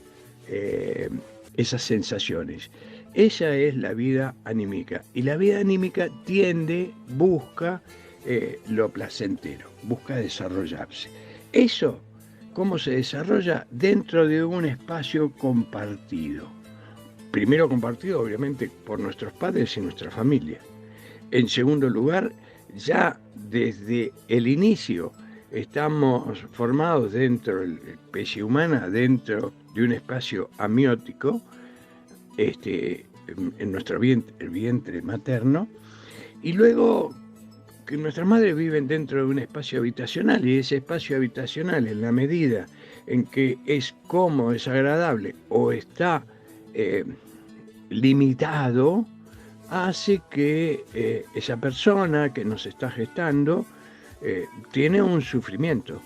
sensaciones. Esa es la vida anímica. Y la vida anímica busca lo placentero, busca desarrollarse. Eso, ¿cómo se desarrolla? Dentro de un espacio compartido. Primero compartido, obviamente, por nuestros padres y nuestra familia. En segundo lugar, ya desde el inicio, estamos formados dentro, la especie humana, dentro de un espacio amniótico, en nuestro vientre, el vientre materno, y luego que nuestras madres viven dentro de un espacio habitacional, y ese espacio habitacional, en la medida en que es cómodo, es agradable o está limitado, hace que esa persona que nos está gestando tiene un sufrimiento.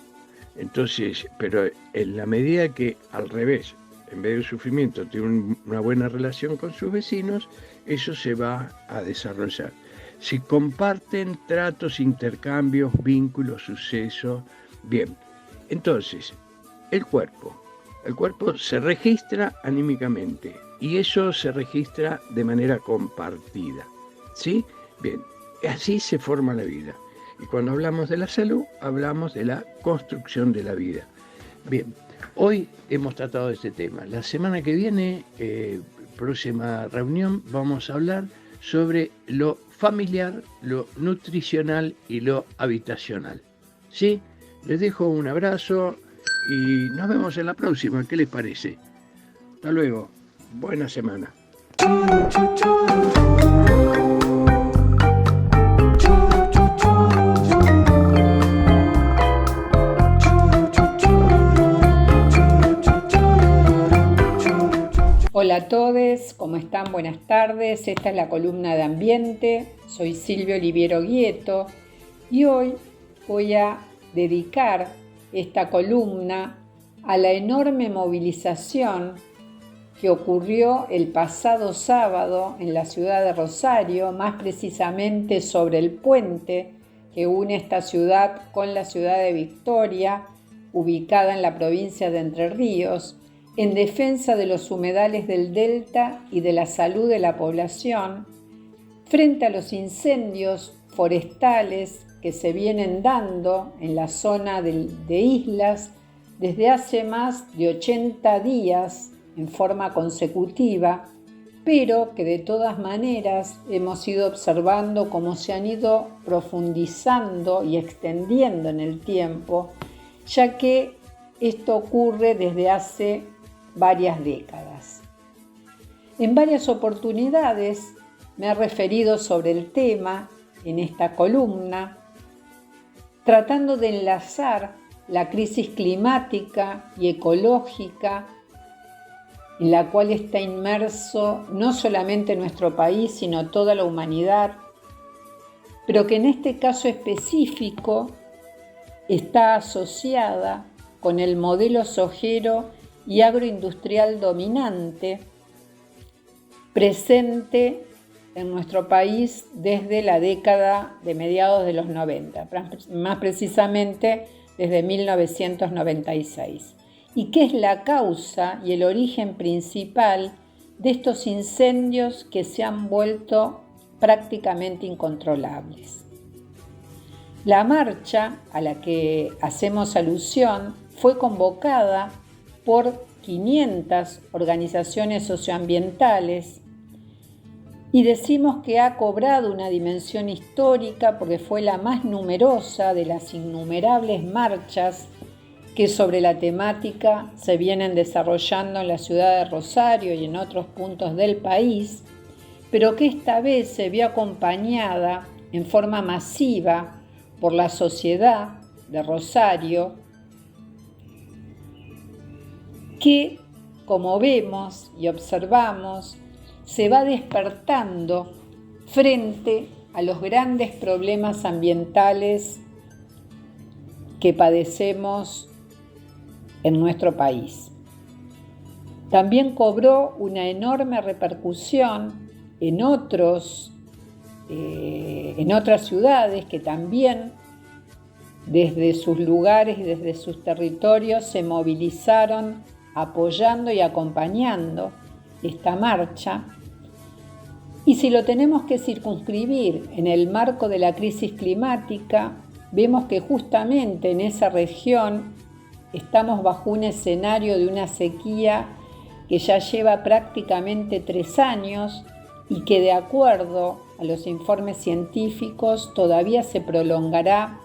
Entonces, pero en la medida que al revés, en vez de sufrimiento, tiene una buena relación con sus vecinos, eso se va a desarrollar. Si comparten tratos, intercambios, vínculos, sucesos, bien. Entonces, el cuerpo se registra anímicamente y eso se registra de manera compartida, ¿sí? Bien, así se forma la vida. Y cuando hablamos de la salud, hablamos de la construcción de la vida. Bien, hoy hemos tratado este tema. La semana que viene, próxima reunión, vamos a hablar sobre lo familiar, lo nutricional y lo habitacional. ¿Sí? Les dejo un abrazo y nos vemos en la próxima. ¿Qué les parece? Hasta luego. Buena semana. Hola a todos, ¿cómo están? Buenas tardes. Esta es la columna de ambiente. Soy Silvia Oliviero Guieto y hoy voy a dedicar esta columna a la enorme movilización que ocurrió el pasado sábado en la ciudad de Rosario, más precisamente sobre el puente que une esta ciudad con la ciudad de Victoria, ubicada en la provincia de Entre Ríos, en defensa de los humedales del delta y de la salud de la población, frente a los incendios forestales que se vienen dando en la zona de Islas desde hace más de 80 días en forma consecutiva, pero que de todas maneras hemos ido observando cómo se han ido profundizando y extendiendo en el tiempo, ya que esto ocurre desde hace varias décadas. En varias oportunidades me he referido sobre el tema en esta columna, tratando de enlazar la crisis climática y ecológica en la cual está inmerso no solamente nuestro país, sino toda la humanidad, pero que en este caso específico está asociada con el modelo sojero y agroindustrial dominante presente en nuestro país desde la década de mediados de los 90, más precisamente desde 1996, y que es la causa y el origen principal de estos incendios que se han vuelto prácticamente incontrolables. La marcha a la que hacemos alusión fue convocada por 500 organizaciones socioambientales y decimos que ha cobrado una dimensión histórica porque fue la más numerosa de las innumerables marchas que sobre la temática se vienen desarrollando en la ciudad de Rosario y en otros puntos del país, pero que esta vez se vio acompañada en forma masiva por la sociedad de Rosario, que, como vemos y observamos, se va despertando frente a los grandes problemas ambientales que padecemos en nuestro país. También cobró una enorme repercusión en otras ciudades que también desde sus lugares y desde sus territorios se movilizaron apoyando y acompañando esta marcha. Y si lo tenemos que circunscribir en el marco de la crisis climática, vemos que justamente en esa región estamos bajo un escenario de una sequía que ya lleva prácticamente 3 años y que, de acuerdo a los informes científicos, todavía se prolongará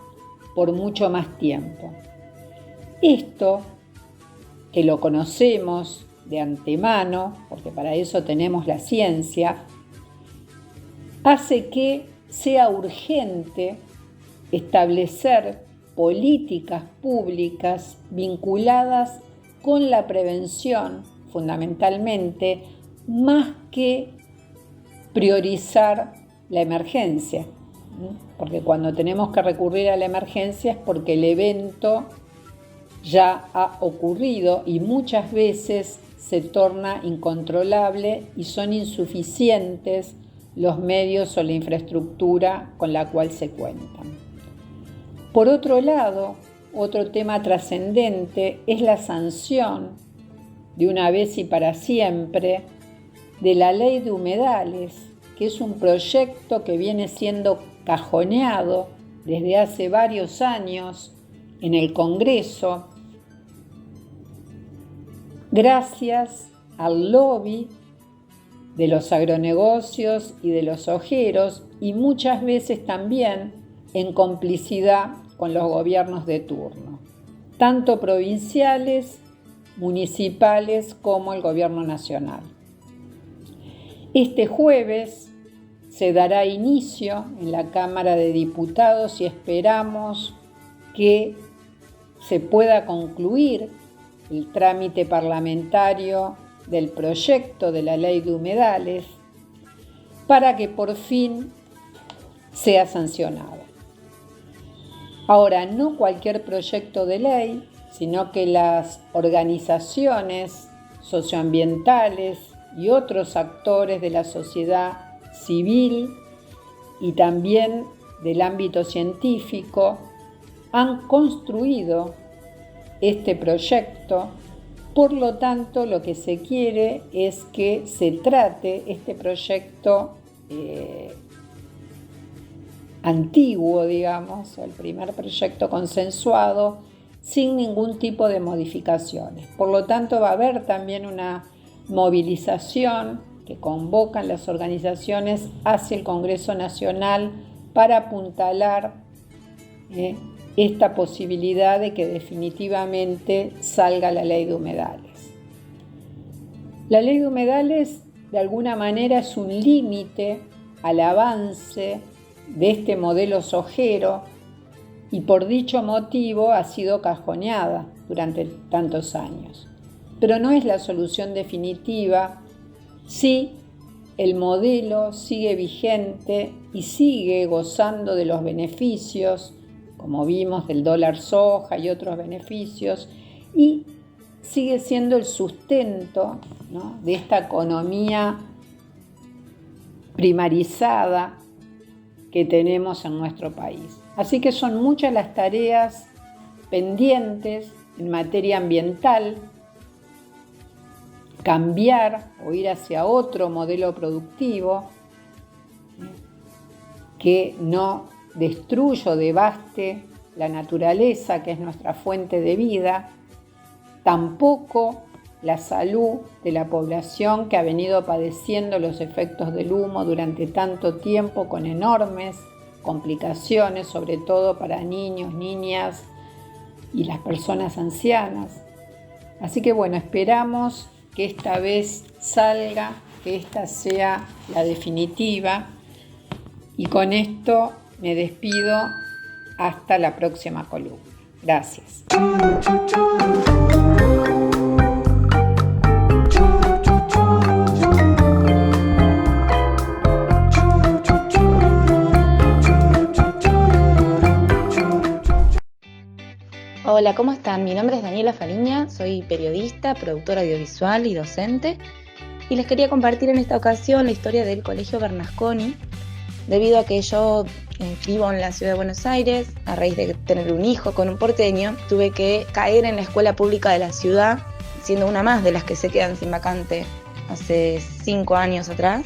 por mucho más tiempo. Esto, que lo conocemos de antemano, porque para eso tenemos la ciencia, hace que sea urgente establecer políticas públicas vinculadas con la prevención, fundamentalmente, más que priorizar la emergencia. Porque cuando tenemos que recurrir a la emergencia es porque el evento ya ha ocurrido y muchas veces se torna incontrolable y son insuficientes los medios o la infraestructura con la cual se cuentan. Por otro lado, otro tema trascendente es la sanción, de una vez y para siempre, de la Ley de Humedales, que es un proyecto que viene siendo cajoneado desde hace varios años en el Congreso, gracias al lobby de los agronegocios y de los ojeros, y muchas veces también en complicidad con los gobiernos de turno, tanto provinciales, municipales como el gobierno nacional. Este jueves se dará inicio en la Cámara de Diputados y esperamos que se pueda concluir el trámite parlamentario del proyecto de la Ley de Humedales para que por fin sea sancionado. Ahora, no cualquier proyecto de ley, sino que las organizaciones socioambientales y otros actores de la sociedad civil y también del ámbito científico han construido este proyecto. Por lo tanto, lo que se quiere es que se trate este proyecto antiguo, digamos, o el primer proyecto consensuado, sin ningún tipo de modificaciones. Por lo tanto, va a haber también una movilización que convocan las organizaciones hacia el Congreso Nacional para apuntalar esta posibilidad de que definitivamente salga la Ley de Humedales. La Ley de Humedales, de alguna manera, es un límite al avance de este modelo sojero y por dicho motivo ha sido cajoneada durante tantos años. Pero no es la solución definitiva si el modelo sigue vigente y sigue gozando de los beneficios, como vimos, del dólar soja y otros beneficios, y sigue siendo el sustento, ¿no?, de esta economía primarizada que tenemos en nuestro país. Así que son muchas las tareas pendientes en materia ambiental, cambiar o ir hacia otro modelo productivo que no destruya o devaste la naturaleza, que es nuestra fuente de vida, tampoco la salud de la población que ha venido padeciendo los efectos del humo durante tanto tiempo con enormes complicaciones, sobre todo para niños, niñas y las personas ancianas. Así que bueno, esperamos que esta vez salga, que esta sea la definitiva, y con esto me despido hasta la próxima columna. Gracias. Hola, ¿cómo están? Mi nombre es Daniela Fariña, soy periodista, productora audiovisual y docente, y les quería compartir en esta ocasión la historia del Colegio Bernasconi, debido a que yo vivo en la ciudad de Buenos Aires. A raíz de tener un hijo con un porteño, tuve que caer en la escuela pública de la ciudad, siendo una más de las que se quedan sin vacante hace 5 años atrás.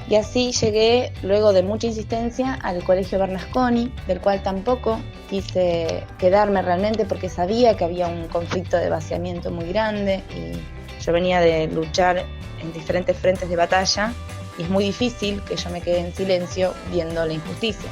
Y así llegué, luego de mucha insistencia, al Colegio Bernasconi, del cual tampoco quise quedarme realmente porque sabía que había un conflicto de vaciamiento muy grande y yo venía de luchar en diferentes frentes de batalla y es muy difícil que yo me quede en silencio viendo la injusticia.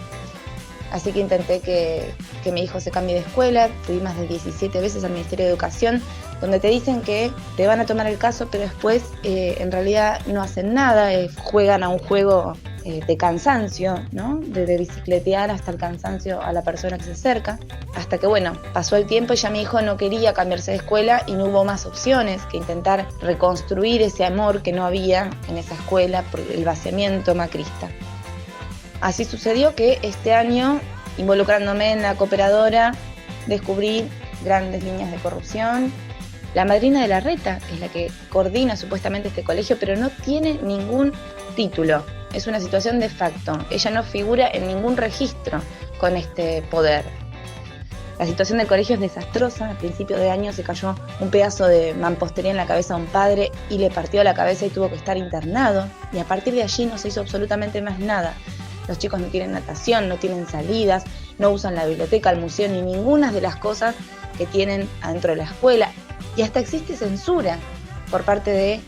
Así que intenté que mi hijo se cambie de escuela. Fui más de 17 veces al Ministerio de Educación, donde te dicen que te van a tomar el caso, pero después en realidad no hacen nada, juegan a un juego de cansancio, ¿no? De bicicletear hasta el cansancio a la persona que se acerca, hasta que bueno, pasó el tiempo y ya mi hijo no quería cambiarse de escuela y no hubo más opciones que intentar reconstruir ese amor que no había en esa escuela por el vaciamiento macrista. Así sucedió que este año, involucrándome en la cooperadora, descubrí grandes líneas de corrupción. La madrina de Larreta es la que coordina supuestamente este colegio, pero no tiene ningún título. Es una situación de facto. Ella no figura en ningún registro con este poder. La situación del colegio es desastrosa. A principio de año se cayó un pedazo de mampostería en la cabeza a un padre y le partió la cabeza y tuvo que estar internado. Y a partir de allí no se hizo absolutamente más nada. Los chicos no tienen natación, no tienen salidas, no usan la biblioteca, el museo, ni ninguna de las cosas que tienen adentro de la escuela. Y hasta existe censura por parte de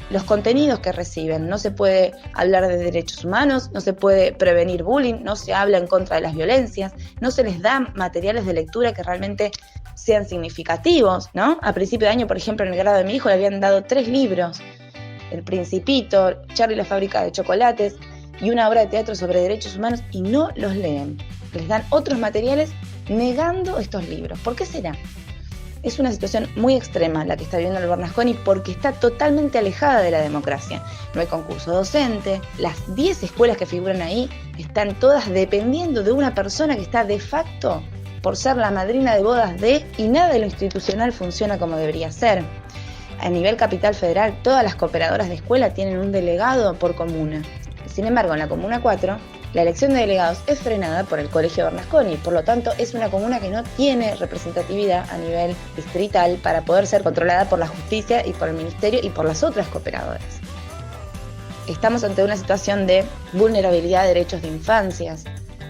los contenidos que reciben. No se puede hablar de derechos humanos, no se puede prevenir bullying, no se habla en contra de las violencias, no se les da materiales de lectura que realmente sean significativos, ¿no? A principio de año, por ejemplo, en el grado de mi hijo le habían dado 3 libros, El Principito, Charlie y la fábrica de chocolates, y una obra de teatro sobre derechos humanos, y no los leen. Les dan otros materiales negando estos libros. ¿Por qué será? Es una situación muy extrema la que está viviendo el Bernasconi porque está totalmente alejada de la democracia. No hay concurso docente, las 10 escuelas que figuran ahí están todas dependiendo de una persona que está de facto por ser la madrina de bodas de, y nada de lo institucional funciona como debería ser. A nivel capital federal, todas las cooperadoras de escuela tienen un delegado por comuna. Sin embargo, en la Comuna 4, la elección de delegados es frenada por el Colegio Bernasconi, por lo tanto es una comuna que no tiene representatividad a nivel distrital para poder ser controlada por la justicia y por el ministerio y por las otras cooperadoras. Estamos ante una situación de vulnerabilidad de derechos de infancias,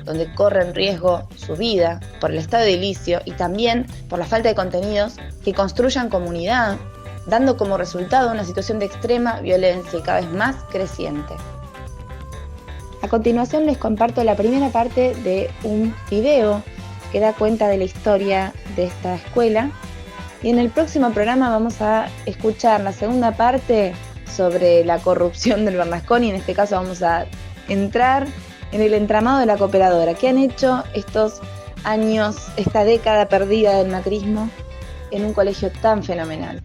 donde corre en riesgo su vida por el estado edilicio y también por la falta de contenidos que construyan comunidad, dando como resultado una situación de extrema violencia y cada vez más creciente. A continuación les comparto la primera parte de un video que da cuenta de la historia de esta escuela y en el próximo programa vamos a escuchar la segunda parte sobre la corrupción del Bernasconi. En este caso vamos a entrar en el entramado de la cooperadora. ¿Qué han hecho estos años, esta década perdida del macrismo en un colegio tan fenomenal?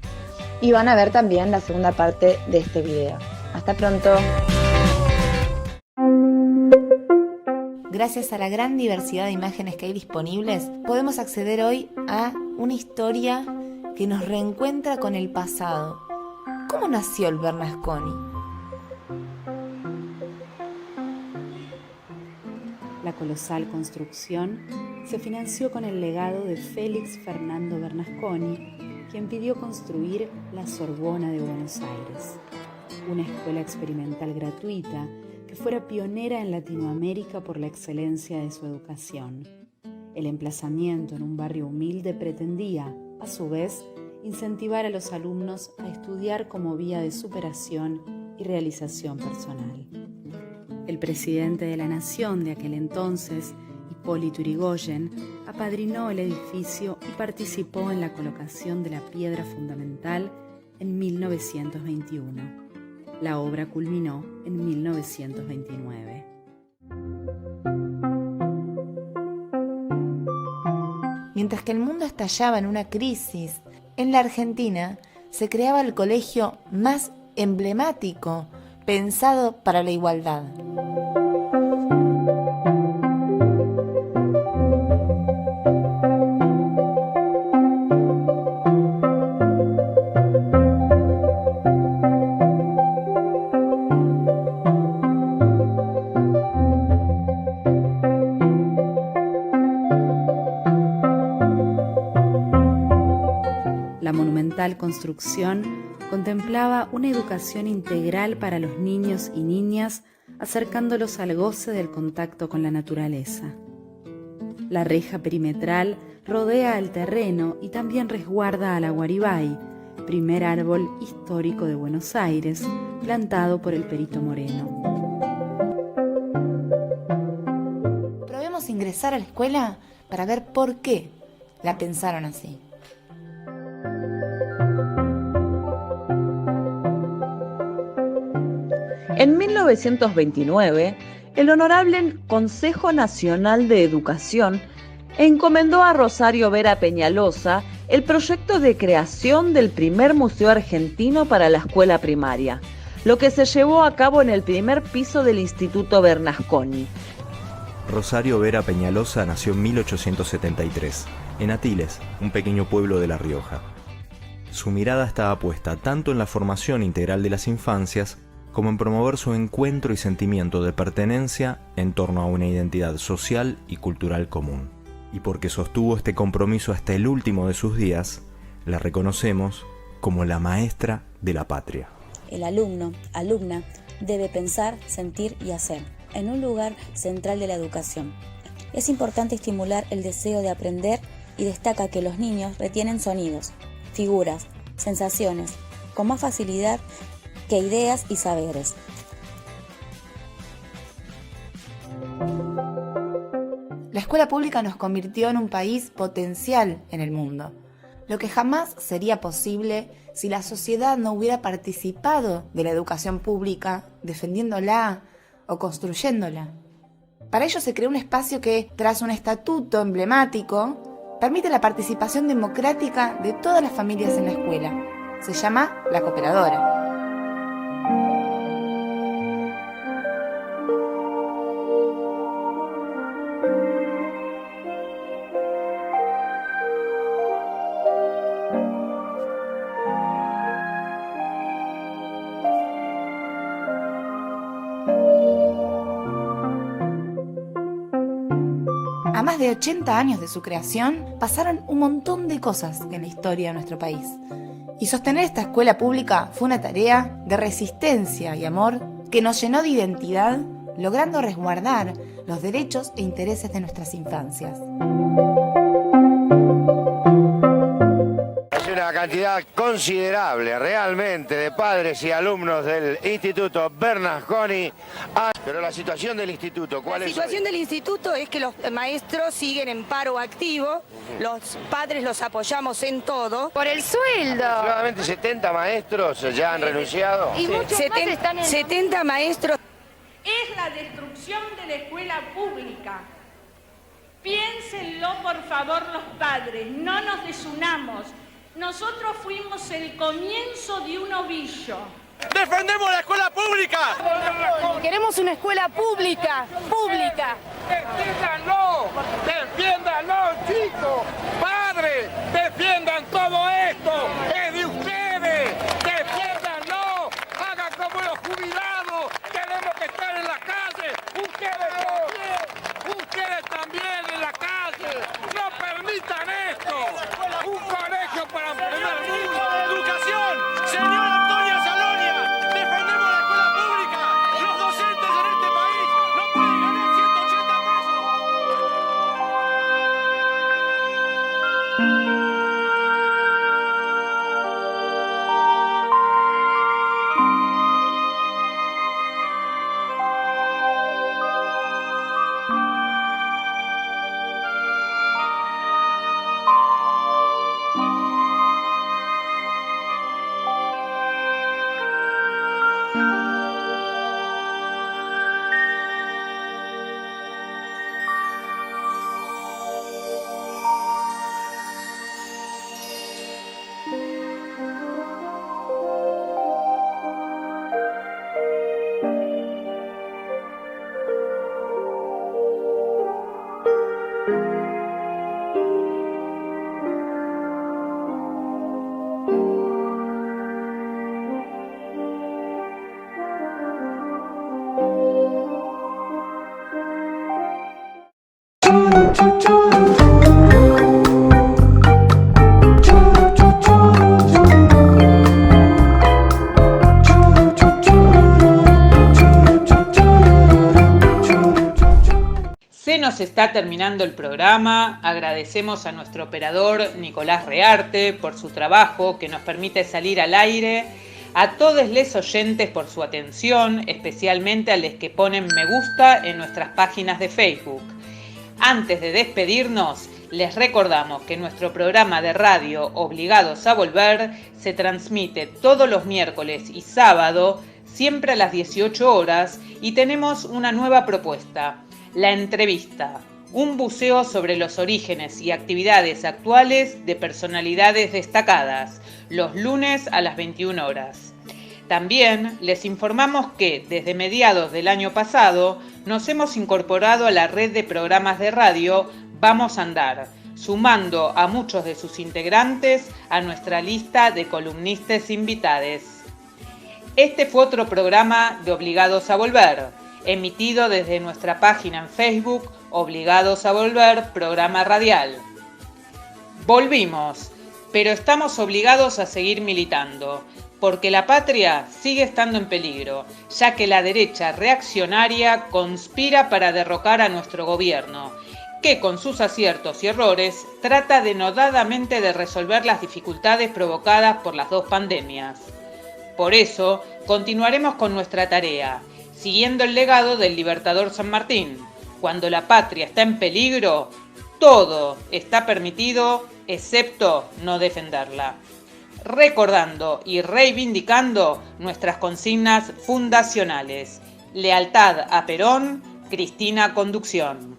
Y van a ver también la segunda parte de este video. Hasta pronto. Gracias a la gran diversidad de imágenes que hay disponibles, podemos acceder hoy a una historia que nos reencuentra con el pasado. ¿Cómo nació el Bernasconi? La colosal construcción se financió con el legado de Félix Fernando Bernasconi, quien pidió construir la Sorbona de Buenos Aires, una escuela experimental gratuita que fuera pionera en Latinoamérica por la excelencia de su educación. El emplazamiento en un barrio humilde pretendía, a su vez, incentivar a los alumnos a estudiar como vía de superación y realización personal. El presidente de la Nación de aquel entonces, Hipólito Yrigoyen, apadrinó el edificio y participó en la colocación de la piedra fundamental en 1921. La obra culminó en 1929. Mientras que el mundo estallaba en una crisis, en la Argentina se creaba el colegio más emblemático pensado para la igualdad. La monumental construcción contemplaba una educación integral para los niños y niñas, acercándolos al goce del contacto con la naturaleza. La reja perimetral rodea el terreno y también resguarda a la Guaribay, primer árbol histórico de Buenos Aires, plantado por el Perito Moreno. decidimos ingresar a la escuela para ver por qué la pensaron así. En 1929, el Honorable Consejo Nacional de Educación encomendó a Rosario Vera Peñalosa el proyecto de creación del primer museo argentino para la escuela primaria, lo que se llevó a cabo en el primer piso del Instituto Bernasconi. Rosario Vera Peñalosa nació en 1873, en Atiles, un pequeño pueblo de La Rioja. Su mirada estaba puesta tanto en la formación integral de las infancias como en promover su encuentro y sentimiento de pertenencia en torno a una identidad social y cultural común. Y porque sostuvo este compromiso hasta el último de sus días, la reconocemos como la maestra de la patria. El alumno, alumna, debe pensar, sentir y hacer, en un lugar central de la educación. Es importante estimular el deseo de aprender y destaca que los niños retienen sonidos, figuras, sensaciones, con más facilidad que ideas y saberes. La escuela pública nos convirtió en un país potencial en el mundo, lo que jamás sería posible si la sociedad no hubiera participado de la educación pública, defendiéndola o construyéndola. Para ello se creó un espacio que, tras un estatuto emblemático, permite la participación democrática de todas las familias en la escuela. Se llama la Cooperadora. A más de 80 años de su creación, pasaron un montón de cosas en la historia de nuestro país. Y sostener esta escuela pública fue una tarea de resistencia y amor que nos llenó de identidad, logrando resguardar los derechos e intereses de nuestras infancias. Es una cantidad considerable, realmente, de padres y alumnos del Instituto Bernasconi. Pero la situación del instituto, ¿cuál es? La situación del instituto es que los maestros siguen en paro activo, los padres los apoyamos en todo. Por el sueldo. Aproximadamente 70 maestros ya han renunciado. Y muchos más están en 70 maestros. Es la destrucción de la escuela pública. Piénsenlo, por favor, los padres, no nos desunamos. Nosotros fuimos el comienzo de un ovillo. ¡Defendemos la escuela pública! Queremos una escuela pública, pública. ¡Defiéndanlo! ¡Defiéndanlo, chicos! ¡Padres! ¡Defiendan todo esto! ¡Es de ustedes! ¡Defiéndanlo! ¡Hagan como los jubilados! ¡Tenemos que estar en la calle! ¡Ustedes también en la calle! ¡No permitan esto! ¡Un colegio para aprender mundo! ¡Educación! ¡Señora Antonia Salonia! ¡Defendemos la escuela pública! ¡Los docentes en este país no pueden ganar 180 Se nos está terminando el programa. Agradecemos a nuestro operador Nicolás Rearte por su trabajo que nos permite salir al aire. A todos les oyentes por su atención, especialmente a los que ponen me gusta en nuestras páginas de Facebook. Antes de despedirnos, les recordamos que nuestro programa de radio Obligados a Volver se transmite todos los miércoles y sábado, siempre a las 18 horas, y tenemos una nueva propuesta, la entrevista, un buceo sobre los orígenes y actividades actuales de personalidades destacadas, los lunes a las 21 horas. También les informamos que desde mediados del año pasado nos hemos incorporado a la red de programas de radio Vamos a Andar, sumando a muchos de sus integrantes a nuestra lista de columnistas invitados. Este fue otro programa de Obligados a Volver, emitido desde nuestra página en Facebook Obligados a Volver, programa radial. Volvimos, pero estamos obligados a seguir militando, porque la patria sigue estando en peligro, ya que la derecha reaccionaria conspira para derrocar a nuestro gobierno, que con sus aciertos y errores trata denodadamente de resolver las dificultades provocadas por las dos pandemias. Por eso, continuaremos con nuestra tarea, siguiendo el legado del libertador San Martín. Cuando la patria está en peligro, todo está permitido, excepto no defenderla. Recordando y reivindicando nuestras consignas fundacionales. Lealtad a Perón, Cristina Conducción.